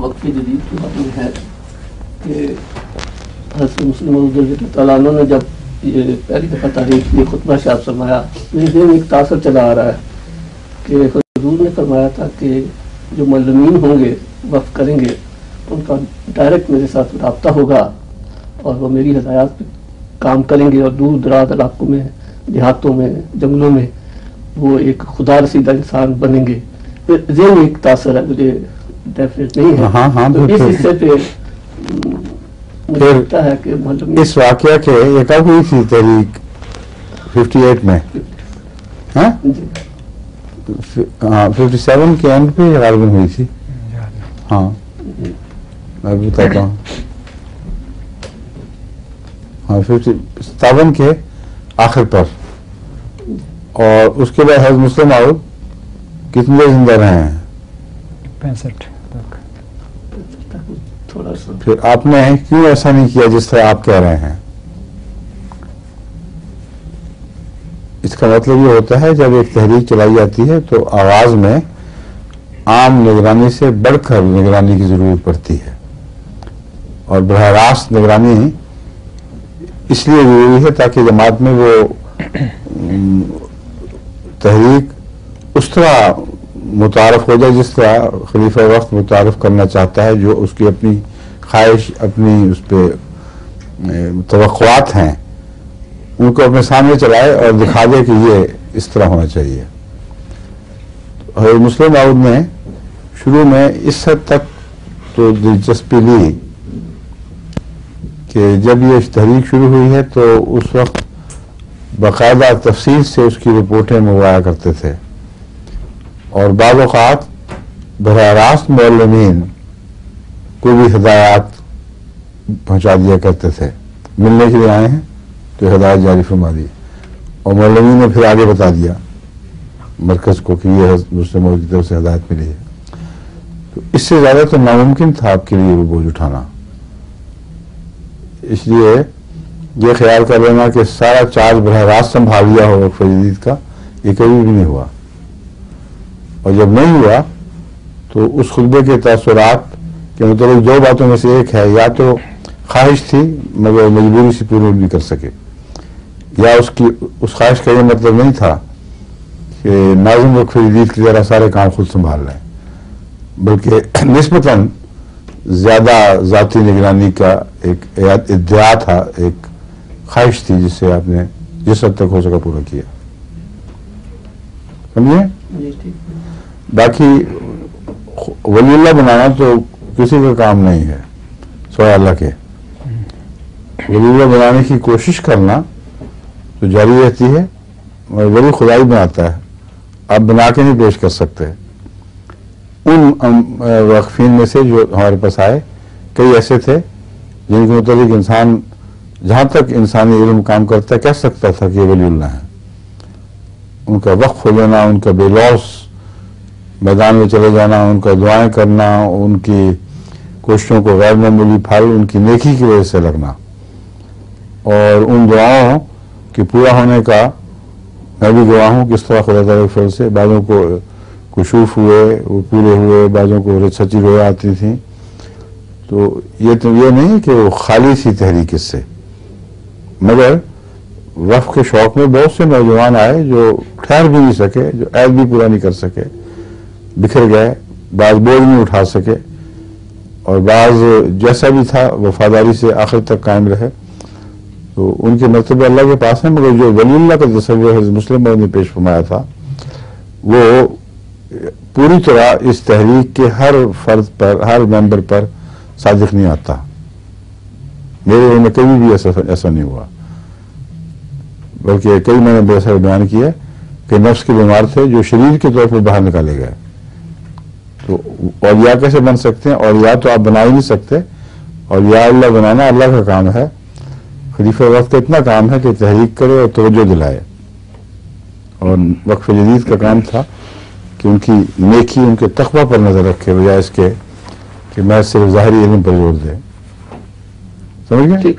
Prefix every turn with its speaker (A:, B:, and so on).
A: وقت جدید کی بات میں ہے کہ حضرت مسلم موعود رضی اللہ تعالیٰ عنہ نے جب یہ پہلی دفعہ تاریخ یہ خطبہ ارشاد فرمایا، میرے ذہن میں ایک تاثر چلا آ رہا ہے کہ حضور نے فرمایا تھا کہ جو معلمین ہوں گے وقف کریں گے ان کا ڈائریکٹ میرے ساتھ رابطہ ہوگا اور وہ میری ہدایات پہ کام کریں گے، اور دور دراز علاقوں میں، دیہاتوں میں، جنگلوں میں وہ ایک خدا رسیدہ انسان بنیں گے. ذہن ایک تاثر ہے، مجھے ڈیفینیٹ نہیں ہے. تو اس حصے پہ مجھے لگتا ہے کہ
B: اس واقعہ کے یہ کب ہوئی تھی تحریک 58 میں؟ ہاں 57 کے اینڈ پہ غالباً ہوئی تھی. ہاں میں بتاتا ہوں. ہاں 57 کے آخر پر. اور اس کے بعد حضرت مسلم موعود کتنے زندہ رہے ہیں؟
C: 65 تک.
B: پھر آپ نے کیوں ایسا نہیں کیا جس طرح آپ کہہ رہے ہیں؟ اس کا مطلب یہ ہوتا ہے جب ایک تحریک چلائی جاتی ہے تو آغاز میں عام نگرانی سے بڑھ کر نگرانی کی ضرورت پڑتی ہے، اور براہ راست نگرانی اس لیے ضروری ہے تاکہ جماعت میں وہ تحریک اس طرح متعارف ہو جائے جس طرح خلیفہ وقت متعارف کرنا چاہتا ہے، جو اس کی اپنی خواہش، اپنی اس پہ توقعات ہیں، ان کو اپنے سامنے چلائے اور دکھا دے کہ یہ اس طرح ہونا چاہیے. حضرت مسلم موعود نے شروع میں اس حد تک تو دلچسپی لی کہ جب یہ تحریک شروع ہوئی ہے تو اس وقت باقاعدہ تفصیل سے اس کی رپورٹیں منگوایا کرتے تھے، اور بعض اوقات براہ راست معلمین کو بھی ہدایات پہنچا دیا کرتے تھے. ملنے کے لیے آئے ہیں تو ہدایت جاری فرما دی، اور معلمین نے پھر آگے بتا دیا مرکز کو کہ یہ مسلم موعود کی طرف سے ہدایت ملی ہے. تو اس سے زیادہ تو ناممکن تھا آپ کے لیے وہ بوجھ اٹھانا. اس لیے یہ خیال کر لینا کہ سارا چارج براہ راست سنبھال لیا ہو وقف جدید کا، یہ کبھی بھی نہیں ہوا. اور جب نہیں ہوا تو اس خطبے کے تاثرات کے متعلق دو باتوں میں سے ایک ہے، یا تو خواہش تھی مگر مجبوری سے پوری نہیں کر سکے، یا اس خواہش کا یہ مطلب نہیں تھا کہ ناظم وقف جدید کی طرح سارے کام خود سنبھال لیں، بلکہ نسبتاً زیادہ ذاتی نگرانی کا ایک ادعا تھا، ایک خواہش تھی جس سے آپ نے جس حد تک ہو سکا پورا کیا. سمجھے؟ باقی ولی اللہ بنانا تو کسی کا کام نہیں ہے سوائے اللہ کے. ولی اللہ بنانے کی کوشش کرنا تو جاری رہتی ہے، اور ولی خدائی بناتا ہے، آپ بنا کے نہیں پیش کر سکتے. ان واقفین میں سے جو ہمارے پاس آئے کئی ایسے تھے جن کے متعلق انسان جہاں تک انسانی علم کام کرتا ہے کہہ سکتا تھا کہ یہ ولی اللہ ہے. ان کا وقف ہو لینا، ان کا بے لوث میدان میں چلے جانا، ان کا دعائیں کرنا، ان کی کوششوں کو غیر معمولی پھل ان کی نیکی کی وجہ سے لگنا، اور ان دعاؤں کے پورا ہونے کا میں بھی گواہ ہوں. کس طرح خدا تعالیٰ کے فضل سے بعضوں کو کشوف ہوئے، وہ پورے ہوئے، بعضوں کو سچی رویا آتی تھیں. تو یہ نہیں کہ وہ خالی سی تحریک اس سے، مگر وقف کے شوق میں بہت سے نوجوان آئے جو ٹھہر بھی نہیں سکے، جو عہد بھی پورا نہیں کر سکے، بکھر گئے. بعض بوجھ نہیں اٹھا سکے، اور بعض جیسا بھی تھا وفاداری سے آخر تک قائم رہے. تو ان کے مرتبے اللہ کے پاس ہیں، مگر جو ولی اللہ کا تصور حضرت مسلم موعود نے پیش فرمایا تھا وہ پوری طرح اس تحریک کے ہر فرد پر، ہر ممبر پر صادق نہیں آتا. میرے علم میں کبھی بھی ایسا نہیں ہوا، بلکہ کئی میں نے بے سر بیان کیا کہ نفس کے بیمار تھے جو شریر کے طور پر باہر نکالے گئے. تو اولیاء کیسے بن سکتے ہیں؟ اولیاء تو آپ بنا ہی نہیں سکتے. اولیاء اللہ بنانا اللہ کا کام ہے. خلیفہ وقت کا اتنا کام ہے کہ تحریک کرے اور توجہ دلائے، اور وقف جدید کا کام تھا کہ ان کی نیکی، ان کے تقویٰ پر نظر رکھے بجائے اس کے کہ میں صرف ظاہری علم پر زور دے. سمجھ گئے؟